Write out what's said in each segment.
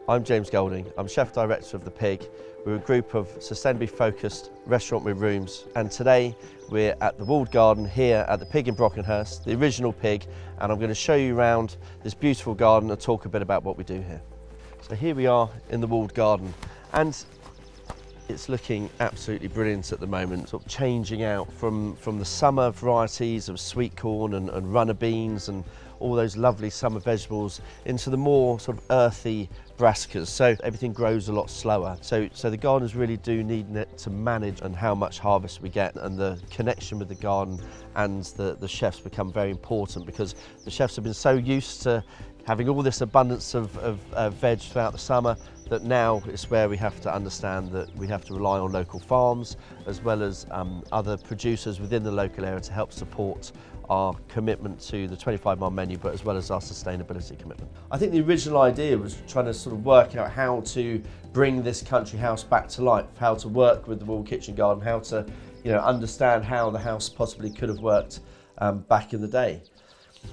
I'm James Golding. I'm Chef Director of The Pig. We're a group of sustainably focused restaurant with rooms, and today we're at the walled garden here at the Pig in Brockenhurst, the original Pig, and I'm going to show you around this beautiful garden and talk a bit about what we do here. So here we are in the walled garden, and it's looking absolutely brilliant at the moment, sort of changing out from the summer varieties of sweet corn and runner beans and all those lovely summer vegetables into the more sort of earthy brassicas. So everything grows a lot slower. So the gardeners really do need to manage and how much harvest we get, and the connection with the garden and the chefs become very important, because the chefs have been so used to having all this abundance of veg throughout the summer that now it's where we have to understand that we have to rely on local farms as well as other producers within the local area to help support our commitment to the 25-mile menu, but as well as our sustainability commitment. I think the original idea was trying to sort of work out how to bring this country house back to life, how to work with the walled kitchen garden, how to understand how the house possibly could have worked back in the day.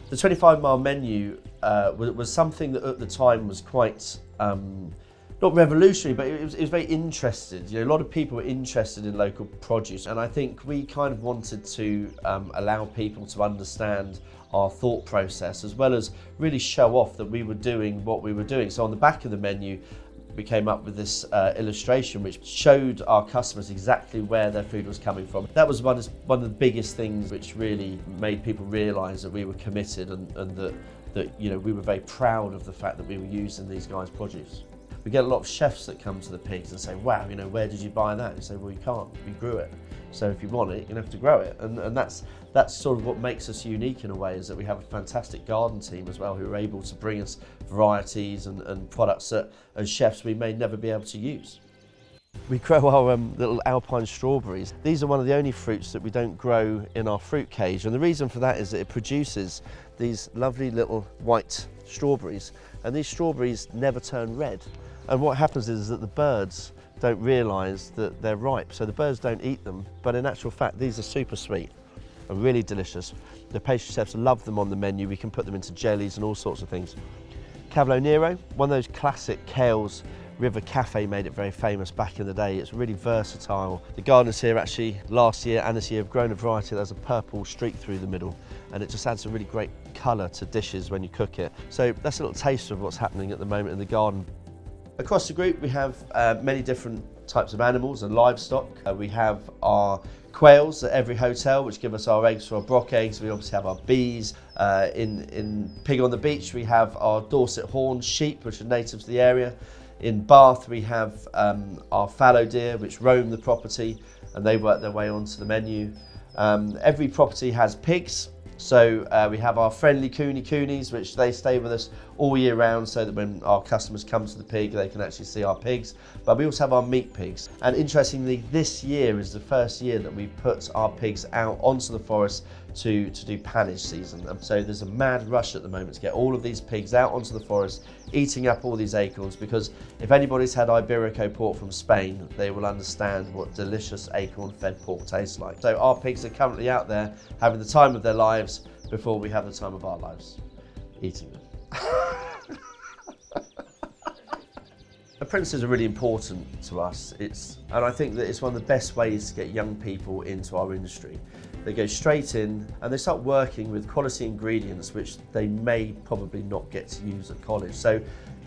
The 25-mile menu was something that at the time was quite not revolutionary, but it was very interested. A lot of people were interested in local produce, and I think we kind of wanted to allow people to understand our thought process, as well as really show off that we were doing what we were doing. So on the back of the menu, we came up with this illustration which showed our customers exactly where their food was coming from. That was one of the biggest things which really made people realise that we were committed and that we were very proud of the fact that we were using these guys' produce. We get a lot of chefs that come to the Pigs and say, wow, where did you buy that? And you say, well, you can't, we grew it. So if you want it, you're gonna have to grow it. And that's sort of what makes us unique in a way, is that we have a fantastic garden team as well, who are able to bring us varieties and products that as chefs we may never be able to use. We grow our little Alpine Strawberries. These are one of the only fruits that we don't grow in our fruit cage. And the reason for that is that it produces these lovely little white strawberries, and these strawberries never turn red. And what happens is that the birds don't realise that they're ripe, so the birds don't eat them, but in actual fact these are super sweet and really delicious. The pastry chefs love them on the menu. We can put them into jellies and all sorts of things. Cavolo Nero, one of those classic Kales. River Cafe made it very famous back in the day. It's really versatile. The gardeners here actually last year and this year have grown a variety that has a purple streak through the middle, and it just adds a really great colour to dishes when you cook it. So that's a little taste of what's happening at the moment in the garden. Across the group we have many different types of animals and livestock. We have our quails at every hotel, which give us our eggs for our brock eggs. We obviously have our bees. In Pig on the Beach we have our Dorset horned sheep, which are native to the area. In Bath we have our fallow deer, which roam the property, and they work their way onto the menu. Every property has pigs, so we have our friendly coonies, which they stay with us all year round, so that when our customers come to the Pig they can actually see our pigs. But we also have our meat pigs, and interestingly this year is the first year that we put our pigs out onto the forest to do pannage season. And so there's a mad rush at the moment to get all of these pigs out onto the forest, eating up all these acorns, because if anybody's had Iberico pork from Spain, they will understand what delicious acorn-fed pork tastes like. So our pigs are currently out there having the time of their lives before we have the time of our lives, eating them. Apprentices are really important to us, and I think that it's one of the best ways to get young people into our industry. They go straight in and they start working with quality ingredients which they may probably not get to use at college. So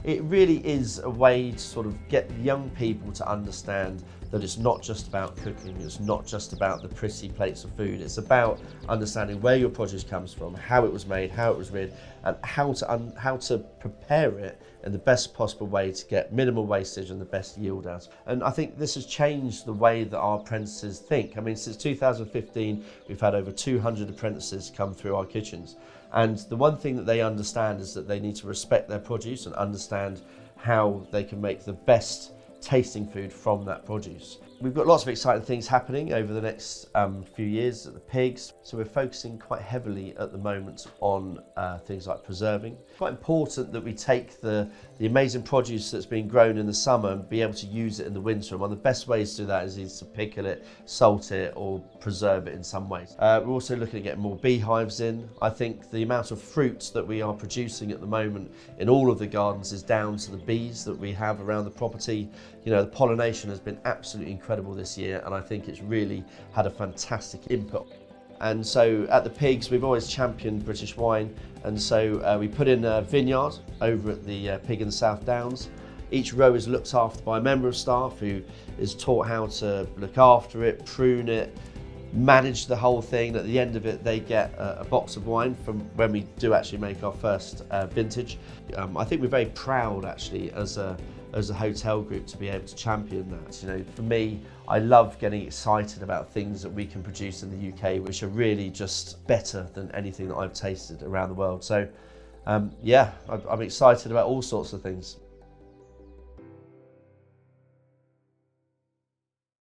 it really is a way to sort of get young people to understand that it's not just about cooking, it's not just about the pretty plates of food, it's about understanding where your produce comes from, how it was made, how it was reared, and how to prepare it in the best possible way to get minimal wastage and the best yield out. And I think this has changed the way that our apprentices think. I mean, since 2015, we've had over 200 apprentices come through our kitchens. And the one thing that they understand is that they need to respect their produce and understand how they can make the best tasting food from that produce. We've got lots of exciting things happening over the next few years at the pigs. So we're focusing quite heavily at the moment on things like preserving. It's quite important that we take the amazing produce that's been grown in the summer and be able to use it in the winter. And one of the best ways to do that is to pickle it, salt it, or preserve it in some ways. We're also looking at getting more beehives in. I think the amount of fruit that we are producing at the moment in all of the gardens is down to the bees that we have around the property. You know, the pollination has been absolutely incredible this year, and I think it's really had a fantastic input. And so at the pigs, we've always championed British wine, and so we put in a vineyard over at the Pig in the South Downs. Each row is looked after by a member of staff who is taught how to look after it, prune it, manage the whole thing. At the end of it, they get a box of wine from when we do actually make our first vintage. I think we're very proud actually as a hotel group to be able to champion that. You know, for me, I love getting excited about things that we can produce in the UK, which are really just better than anything that I've tasted around the world. So yeah, I'm excited about all sorts of things.